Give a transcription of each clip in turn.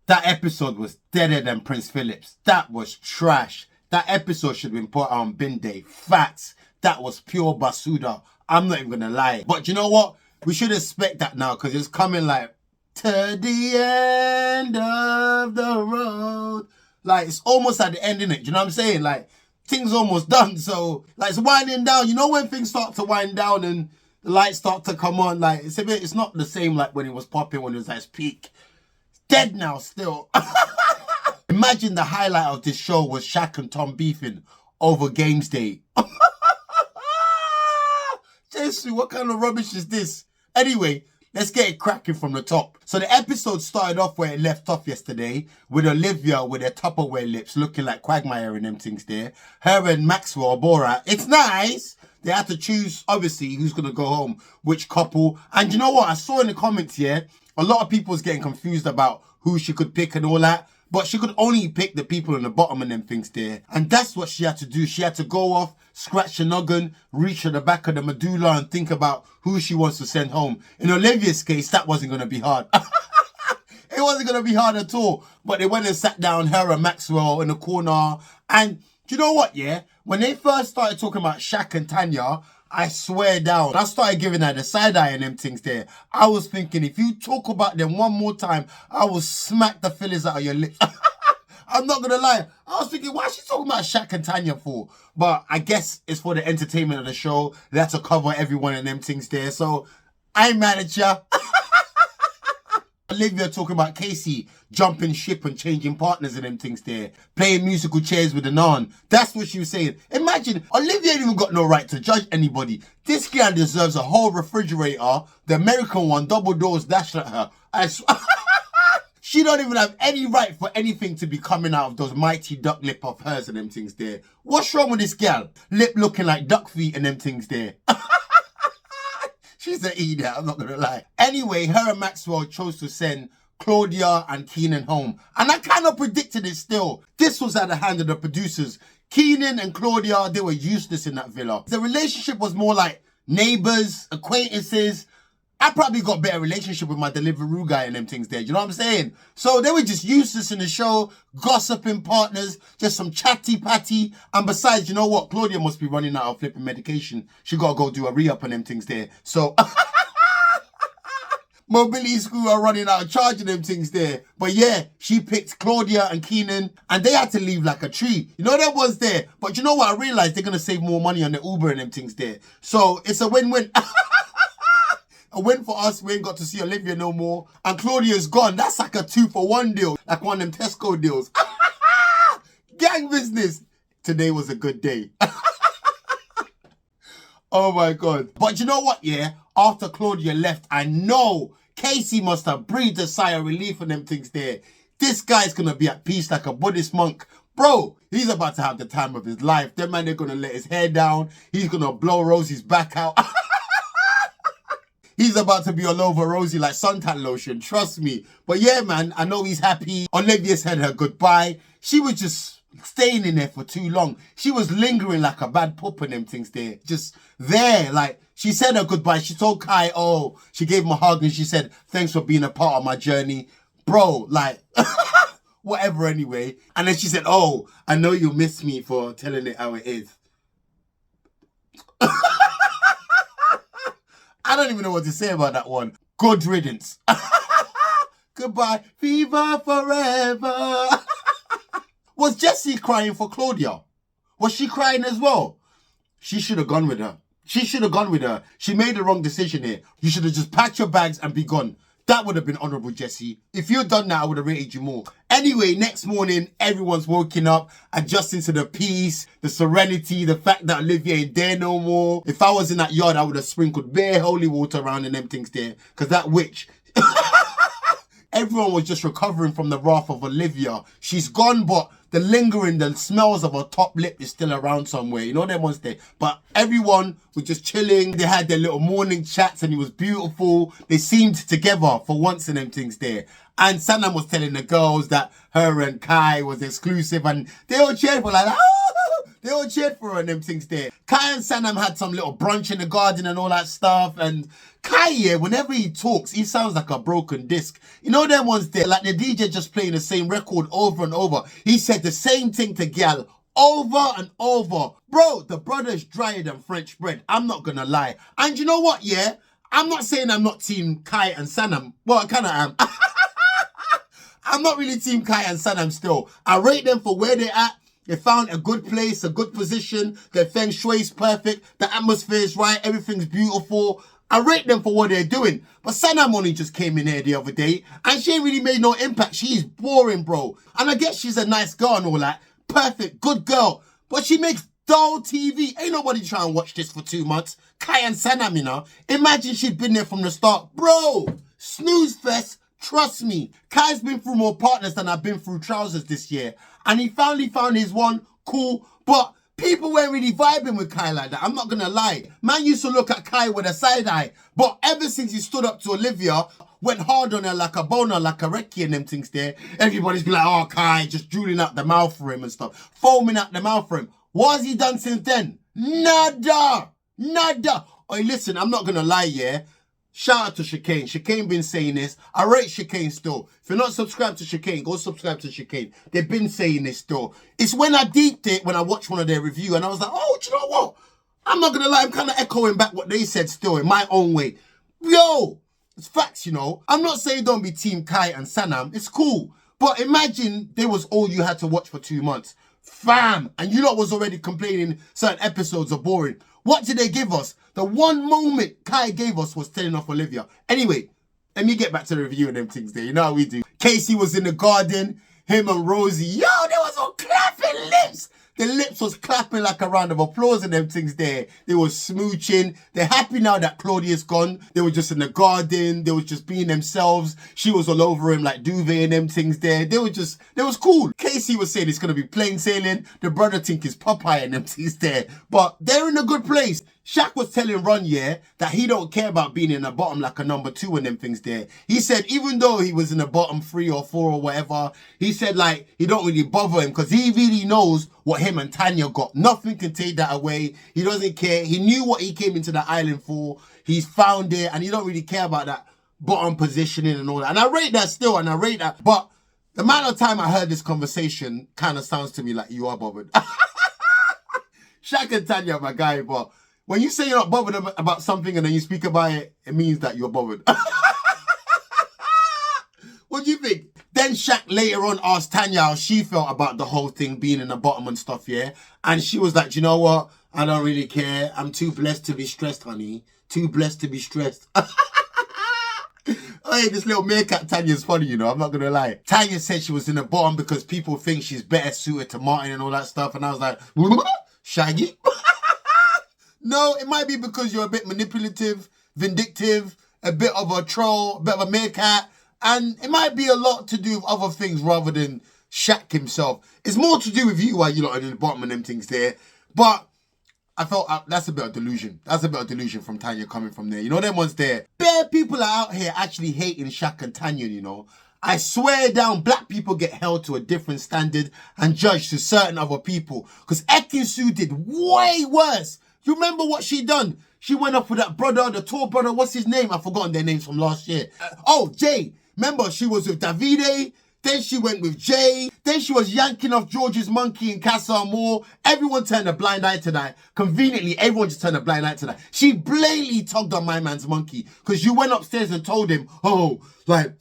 That episode was deader than Prince Philip's. That was trash. That episode should have been put on bin day. Facts. That was pure basuda. I'm not even going to lie. But you know what? We should expect that now because it's coming like to the end of the road. Like, it's almost at the end, innit? You know what I'm saying? Like, things almost done. So, like, it's winding down. You know when things start to wind down and the lights start to come on? Like, it's not the same like when it was popping, when it was at its peak. It's dead now still. Imagine the highlight of this show was Shaq and Tom beefing over Games Day. Jesus, what kind of rubbish is this? Anyway, let's get it cracking from the top. So the episode started off where it left off yesterday with Olivia with her Tupperware lips looking like Quagmire and them things there. Her and Maxwell, Borat. It's nice. They had to choose, obviously, who's going to go home, which couple. And you know what? I saw in the comments here, a lot of people was getting confused about who she could pick and all that. But she could only pick the people in the bottom and them things there. And that's what she had to do. She had to go off, scratch the noggin, reach to the back of the medulla and think about who she wants to send home. In Olivia's case, that wasn't going to be hard. It wasn't going to be hard at all. But they went and sat down, her and Maxwell in the corner. And do you know what, yeah? When they first started talking about Shaq and Tanya, I swear down, I started giving her the side eye and them things there. I was thinking, if you talk about them one more time, I will smack the fillers out of your lips. I'm not going to lie. I was thinking, why is she talking about Shaq and Tanya for? But I guess it's for the entertainment of the show. They had to cover everyone and them things there. So I ain't mad at ya. Olivia talking about Casey jumping ship and changing partners and them things there. Playing musical chairs with an aunt. That's what she was saying. Imagine, Olivia ain't even got no right to judge anybody. This girl deserves a whole refrigerator. The American one, double doors dashed at her. She don't even have any right for anything to be coming out of those mighty duck lip of hers and them things there. What's wrong with this girl? Lip looking like duck feet and them things there. She's an idiot, I'm not going to lie. Anyway, her and Maxwell chose to send Claudia and Keenan home. And I kind of predicted it still. This was at the hand of the producers. Keenan and Claudia, they were useless in that villa. The relationship was more like neighbors, acquaintances. I probably got a better relationship with my Deliveroo guy and them things there. You know what I'm saying? So they were just useless in the show, gossiping partners, just some chatty-patty. And besides, you know what? Claudia must be running out of flipping medication. She got to go do a re-up and them things there. So mobility school are running out of charging them things there. But yeah, she picked Claudia and Keenan and they had to leave like a tree. You know, that was there. But you know what? I realized they're going to save more money on the Uber and them things there. So it's a win-win. A win for us, we ain't got to see Olivia no more. And Claudia's gone. That's like a 2-for-1 deal. Like one of them Tesco deals. Gang business. Today was a good day. Oh my God. But you know what, yeah? After Claudia left, I know Casey must have breathed a sigh of relief on them things there. This guy's gonna be at peace like a Buddhist monk. Bro, he's about to have the time of his life. Them man, they're gonna let his hair down. He's gonna blow Rosie's back out. He's about to be all over Rosie like suntan lotion, trust me. But yeah, man, I know he's happy. Olivia said her goodbye. She was just staying in there for too long. She was lingering like a bad pup and them things there. Just there, like, she said her goodbye. She told Kai, oh, she gave him a hug and she said, thanks for being a part of my journey. Bro, like, whatever anyway. And then she said, oh, I know you miss me for telling it how it is. I don't even know what to say about that one. Good riddance. Goodbye. Fever forever. Was Jessie crying for Claudia? Was she crying as well? She should have gone with her. She should have gone with her. She made the wrong decision here. You should have just packed your bags and be gone. That would have been honourable, Jessie. If you'd done that, I would have rated you more. Anyway, next morning, everyone's waking up, adjusting to the peace, the serenity, the fact that Olivia ain't there no more. If I was in that yard, I would have sprinkled bare holy water around and them things there. Because that witch... Everyone was just recovering from the wrath of Olivia. She's gone, but the lingering, the smells of her top lip is still around somewhere. You know them ones there. But everyone was just chilling. They had their little morning chats and it was beautiful. They seemed together for once in them things there. And Sanam was telling the girls that her and Kai was exclusive and they all cheered for like, ah! They all cheered for her and them things there. Kai and Sanam had some little brunch in the garden and all that stuff. And Kai, yeah, whenever he talks, he sounds like a broken disc. You know them ones there, like the DJ just playing the same record over and over. He said the same thing to Gal over and over. Bro, the brother's drier than French bread. I'm not gonna lie. And you know what, yeah? I'm not saying I'm not team Kai and Sanam. Well, I kind of am. I'm not really team Kai and Sanam still. I rate them for where they're at. They found a good place, a good position. Their feng shui is perfect. The atmosphere is right. Everything's beautiful. I rate them for what they're doing. But Sanam only just came in here the other day and she ain't really made no impact. She's boring, bro. And I guess she's a nice girl and all that. Perfect, good girl. But she makes dull TV. Ain't nobody trying to watch this for 2 months. Kai and Sanam, you know. Imagine she'd been there from the start. Bro, snooze fest. Trust me, Kai's been through more partners than I've been through trousers this year. And he finally found his one, cool. But people weren't really vibing with Kai like that. I'm not going to lie. Man used to look at Kai with a side eye. But ever since he stood up to Olivia, went hard on her like a boner, like a recce and them things there, everybody's been like, oh, Kai, just drooling out the mouth for him and stuff. Foaming out the mouth for him. What has he done since then? Nada. Nada. Oi, listen, I'm not going to lie, yeah? Shout out to Chicane. Chicane been saying this. I rate Chicane still. If you're not subscribed to Chicane, go subscribe to Chicane. They've been saying this still. It's when I deeped it, when I watched one of their review, and I was like, oh, do you know what? I'm not going to lie. I'm kind of echoing back what they said still in my own way. Yo, it's facts, you know. I'm not saying don't be Team Kai and Sanam. It's cool. But imagine they was all you had to watch for 2 months. Fam. And you lot was already complaining certain episodes are boring. What did they give us? The one moment Kai gave us was telling off Olivia. Anyway, let me get back to the review and them things there. You know how we do. Casey was in the garden. Him and Rosie. Yo, there was all clapping lips. The lips was clapping like a round of applause and them things there. They was smooching. They're happy now that Claudia's gone. They were just in the garden. They was just being themselves. She was all over him like duvet and them things there. They was cool. Casey was saying it's going to be plain sailing. The brother think it's Popeye and them things there. But they're in a good place. Shaq was telling Ron, yeah, that he don't care about being in the bottom like a number 2 and them things there. He said even though he was in the bottom 3 or 4 or whatever, he said like he don't really bother him because he really knows what him and Tanya got. Nothing can take that away. He doesn't care. He knew what he came into the island for. He's found it and he don't really care about that bottom positioning and all that. And I rate that still and I rate that. But the amount of time I heard this conversation kind of sounds to me like you are bothered. Shaq and Tanya are my guy, but when you say you're not bothered about something and then you speak about it, it means that you're bothered. What do you think? Then Shaq later on asked Tanya how she felt about the whole thing being in the bottom and stuff, yeah? And she was like, you know what? I don't really care. I'm too blessed to be stressed, honey. Too blessed to be stressed. Hey, this little meerkat Tanya's funny, you know. I'm not going to lie. Tanya said she was in the bottom because people think she's better suited to Martin and all that stuff. And I was like, Shaggy? No, it might be because you're a bit manipulative, vindictive, a bit of a troll, a bit of a meerkat. And it might be a lot to do with other things rather than Shaq himself. It's more to do with you while you're in the bottom and them things there. But I felt that's a bit of delusion. That's a bit of delusion from Tanya coming from there. You know them ones there. Bare people are out here actually hating Shaq and Tanya, you know. I swear down, black people get held to a different standard and judged to certain other people. Because Ekin-Su did way worse. You remember what she done? She went up with that brother, the tall brother. What's his name? I've forgotten their names from last year. Jay. Remember, she was with Davide. Then she went with Jay. Then she was yanking off George's monkey in Casa Amor. Everyone turned a blind eye to that. Conveniently, everyone just turned a blind eye to that. She blatantly tugged on my man's monkey. Because you went upstairs and told him, it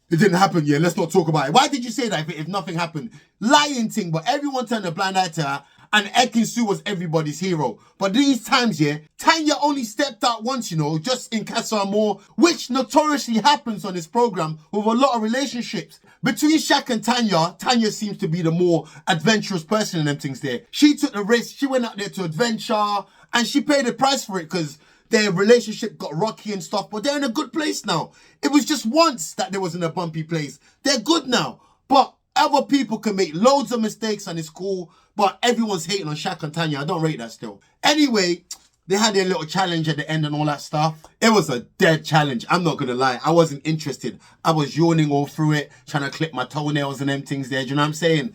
didn't happen yet. Let's not talk about it. Why did you say that if nothing happened? Lying thing, but everyone turned a blind eye to her. And Ekin-Su was everybody's hero. But these times, yeah, Tanya only stepped out once, you know, just in Casa Amor, which notoriously happens on this program with a lot of relationships. Between Shaq and Tanya, Tanya seems to be the more adventurous person in them things there. She took the risk, she went out there to adventure, and she paid the price for it because their relationship got rocky and stuff, but they're in a good place now. It was just once that they was in a bumpy place. They're good now. But other people can make loads of mistakes and it's cool, but everyone's hating on Shaq and Tanya. I don't rate that still. Anyway, they had their little challenge at the end and all that stuff. It was a dead challenge. I'm not going to lie. I wasn't interested. I was yawning all through it, trying to clip my toenails and them things there. Do you know what I'm saying?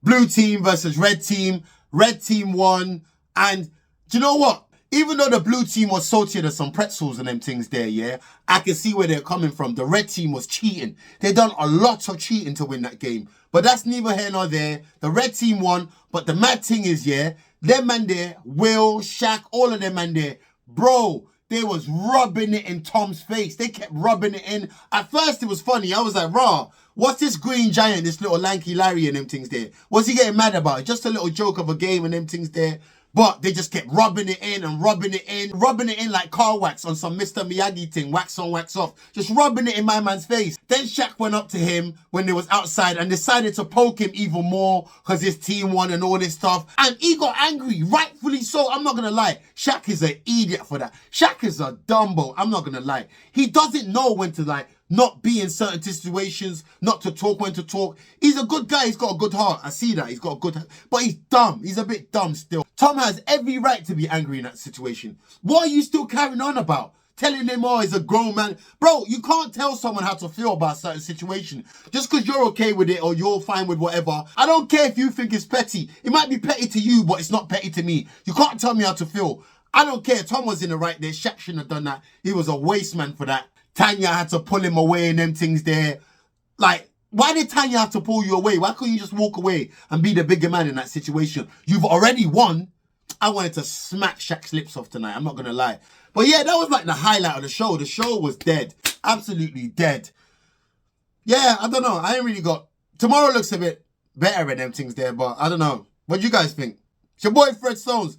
Blue team versus red team. Red team won. And do you know what? Even though the blue team was saltier than some pretzels and them things there, yeah, I can see where they're coming from. The red team was cheating. They done a lot of cheating to win that game. But that's neither here nor there. The red team won. But the mad thing is, yeah, them man there, Will, Shaq, all of them man there, bro, they was rubbing it in Tom's face. They kept rubbing it in. At first, it was funny. I was like, raw, what's this green giant, this little lanky Larry and them things there? What's he getting mad about? Just a little joke of a game and them things there. But they just kept rubbing it in and rubbing it in like car wax on some Mr. Miyagi thing, wax on, wax off. Just rubbing it in my man's face. Then Shaq went up to him when they was outside and decided to poke him even more because his team won and all this stuff. And he got angry, rightfully so. I'm not going to lie. Shaq is an idiot for that. Shaq is a dumbo. I'm not going to lie. He doesn't know when to like, not be in certain situations, not to talk when to talk. He's a good guy. He's got a good heart. I see that. He's got a good heart. But he's dumb. He's a bit dumb still. Tom has every right to be angry in that situation. What are you still carrying on about? Telling him, oh, he's a grown man. Bro, you can't tell someone how to feel about a certain situation. Just because you're okay with it or you're fine with whatever. I don't care if you think it's petty. It might be petty to you, but it's not petty to me. You can't tell me how to feel. I don't care. Tom was in the right there. Shaq shouldn't have done that. He was a waste man for that. Tanya had to pull him away and them things there. Like, why did Tanya have to pull you away? Why couldn't you just walk away and be the bigger man in that situation? You've already won. I wanted to smack Shaq's lips off tonight. I'm not going to lie. But yeah, that was like the highlight of the show. The show was dead. Absolutely dead. Yeah, I don't know. I ain't really got... Tomorrow looks a bit better in them things there, but I don't know. What do you guys think? It's your boy Fred Stones.